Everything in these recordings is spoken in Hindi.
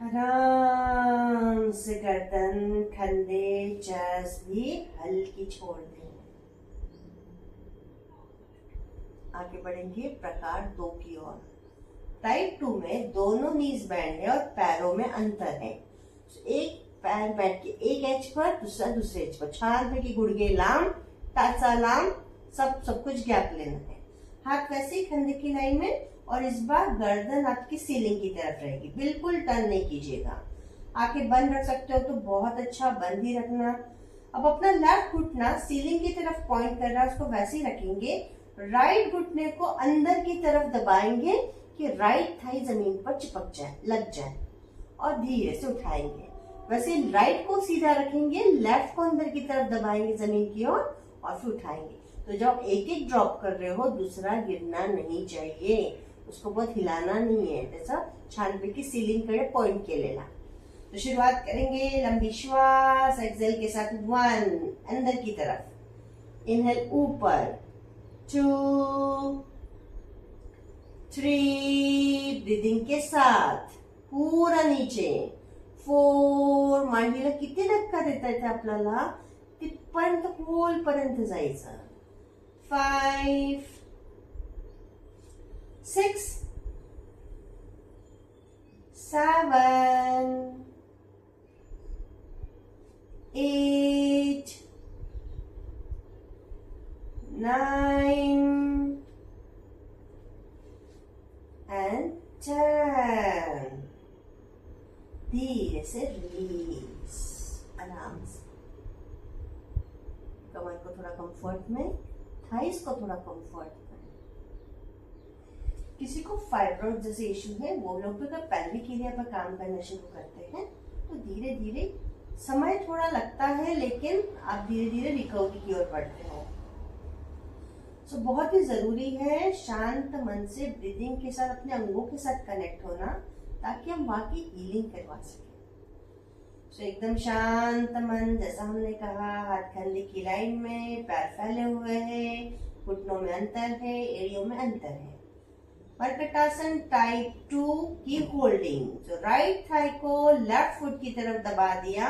आराम से गर्दन, कंधे, चेस्ट भी हल्की छोड़ दें। आगे बढ़ेंगे प्रकार 2 की ओर। टाइप 2 में दोनों नीज बैंड है और पैरों में अंतर है। एक पैर बैठ के एक एज पर, दूसरा दूसरे एज पर। छाल पे की गुड़गे लाम, टाचा लाम, सब कुछ गैप लेना है। हाथ वैसे ही कंधे की लाइन में, और इस बार गर्दन आपकी सीलिंग की तरफ रहेगी, बिल्कुल टर्न नहीं कीजिएगा। आंखें बंद रख सकते हो तो बहुत अच्छा, बंद ही रखना। अब अपना लेफ्ट घुटना सीलिंग की तरफ पॉइंट कर रहा है, उसको वैसे ही रखेंगे। राइट घुटने को अंदर की तरफ दबाएंगे कि राइट थाई जमीन पर चिपक जाए, लग जाए, और धीरे से उठाएंगे। वैसे राइट को सीधा रखेंगे, लेफ्ट को अंदर की तरफ दबाएंगे जमीन की ओर, और फिर उठाएंगे। तो जब एक एक ड्रॉप कर रहे हो, दूसरा गिरना नहीं चाहिए, उसको बहुत हिलाना नहीं है, जैसा छानबे की सीलिंग करे पॉइंट के लेना। तो शुरुआत करेंगे लंबी श्वास, एक्सेल के साथ 1 अंदर की तरफ, इनहेल ऊपर, 2 3 ब्रीदिंग के साथ पूरा नीचे, 4 मांडीला किती धक्का देता येते आपल्याला तिथपर्यंत खोलपर्यंत जायचं, 5 6 7 8 9 and 10। धीरे से रिलीज, आराम से। कमर को थोड़ा कंफर्ट में, थाइस को थोड़ा कंफर्ट में। किसी को फाइब्रोइड जैसे इश्यू है, वो लोग भी अगर पेल्विक एरिया पर काम करना शुरू करते हैं तो धीरे धीरे समय थोड़ा लगता है, लेकिन आप धीरे धीरे रिकवरी की ओर बढ़ते हो। सो बहुत ही जरूरी है शांत मन से ब्रीदिंग के साथ अपने अंगों के साथ कनेक्ट होना, ताकि हम वाकई हीलिंग करवा सकें। सो एकदम शांत मन, जैसा हमने कहा, हाथ कंधे की लाइन में, पैर फैले हुए हैं, घुटनों में अंतर है, एड़ियों में अंतर है। मर्कटासन टाइप 2 की होल्डिंग। तो राइट थाई को लेफ्ट फुट की तरफ दबा दिया,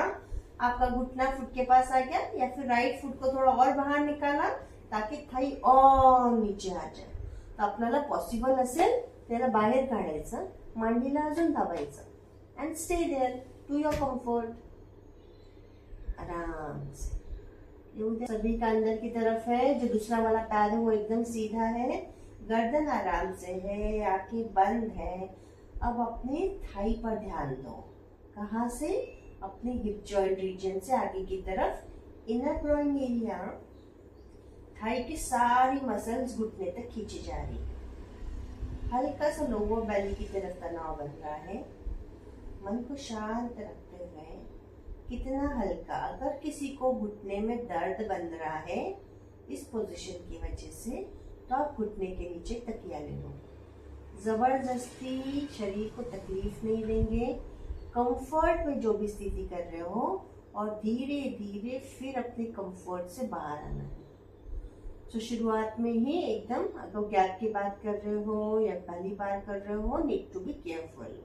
आपका घुटना फुट के पास आ गया, या फिर राइट फुट को थोड़ा और बाहर निकाला ताकि थाई और नीचे आ जाए। तो आपल्याला पॉसिबल असेल त्याला बाहेर काढायचं, मांडीला अजून दाबायचं, and stay there to your comfort. आराम से सभी का अंदर की तरफ है, जो दूसरा वाला पैर है वो एकदम सीधा है, गर्दन आराम से है, आंखें बंद है। अब अपने थाई पर ध्यान दो। कहाँ से? अपने हिप जॉइंट रीजन से आगे की तरफ, इनर ग्रोइंग एरिया, थाई की सारी मसल्स घुटने तक खींची जा रही है। हल्का सा लोअर बेली की तरफ तनाव बन रहा है। मन को शांत रखते हुए, कितना हल्का, अगर किसी को घुटने में दर्द बन रहा है इस पोजीशन की वजह से, तो आप घुटने के नीचे तकिया ले लो। जबरदस्ती शरीर को तकलीफ नहीं देंगे, कंफर्ट में जो भी स्थिति कर रहे हो, और धीरे धीरे फिर अपने कंफर्ट से बाहर आना है। तो शुरुआत में ही एकदम, अगर गैप की बात कर रहे हो या पहली बार कर रहे हो, नीड टू बी केयरफुल।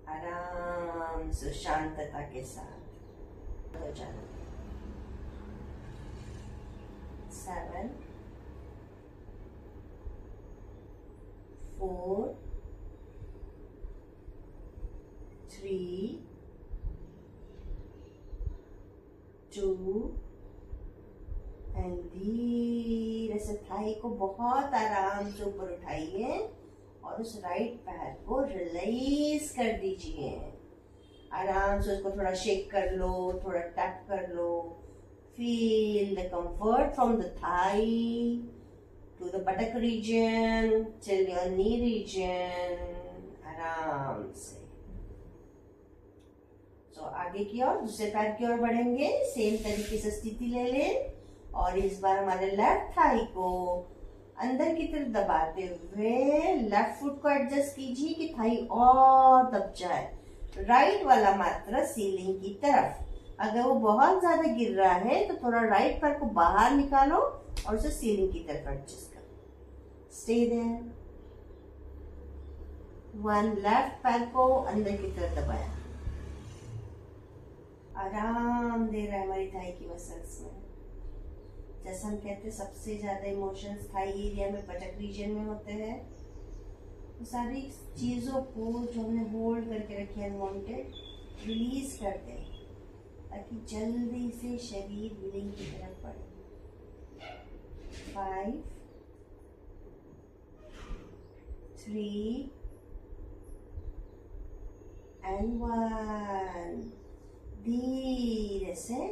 आराम से शांतता के साथ हो जाना। 7 4 3 2 एंड धीरे से थाई को बहुत आराम से ऊपर उठाइए, और उस राइट पैर को रिलीज कर दीजिए। आराम से उसको थोड़ा शेक कर लो, थोड़ा टैप कर लो। Feel the comfort from the thigh to the buttock region till your knee region. आराम से। तो आगे की ओर, दूसरे पैर की ओर बढ़ेंगे। सेम तरीके से स्थिति ले लें, और इस बार हमारे लेफ्ट थाई को अंदर की तरफ दबाते हुए लेफ्ट फुट को एडजस्ट कीजिए कि थाई और दब जाए। राइट वाला मात्र सीलिंग की तरफ। अगर वो बहुत ज्यादा गिर रहा है तो थोड़ा राइट पैर को बाहर निकालो और उसे सीलिंग की तरफ एडजस्ट करो। Stay there. 1, लेफ्ट पैर को अंदर की तरफ दबाया, आराम दे रहा है हमारी थाई की मसल्स में। जैसा हम कहते हैं सबसे ज्यादा इमोशंस थाई एरिया में, बटक रीजन में होते हैं। तो सारी चीजों को जो हमने होल्ड करके रखी है अनवांटेड, रिलीज कर दे ताकि जल्दी से शरीर हीलिंग की तरफ बढ़े। 5, 3 and 1। धीरे से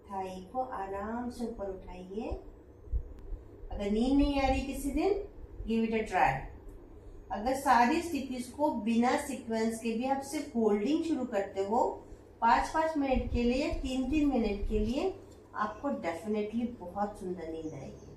थाई को आराम से ऊपर उठाइए। अगर नींद नहीं आ रही किसी दिन, गिव इट अ ट्राई। अगर सारी स्टिचेस को बिना सीक्वेंस के भी आप सिर्फ होल्डिंग शुरू करते हो 5-5 मिनट के लिए, 3-3 मिनट के लिए, आपको डेफिनेटली बहुत सुंदर नींद आएगी।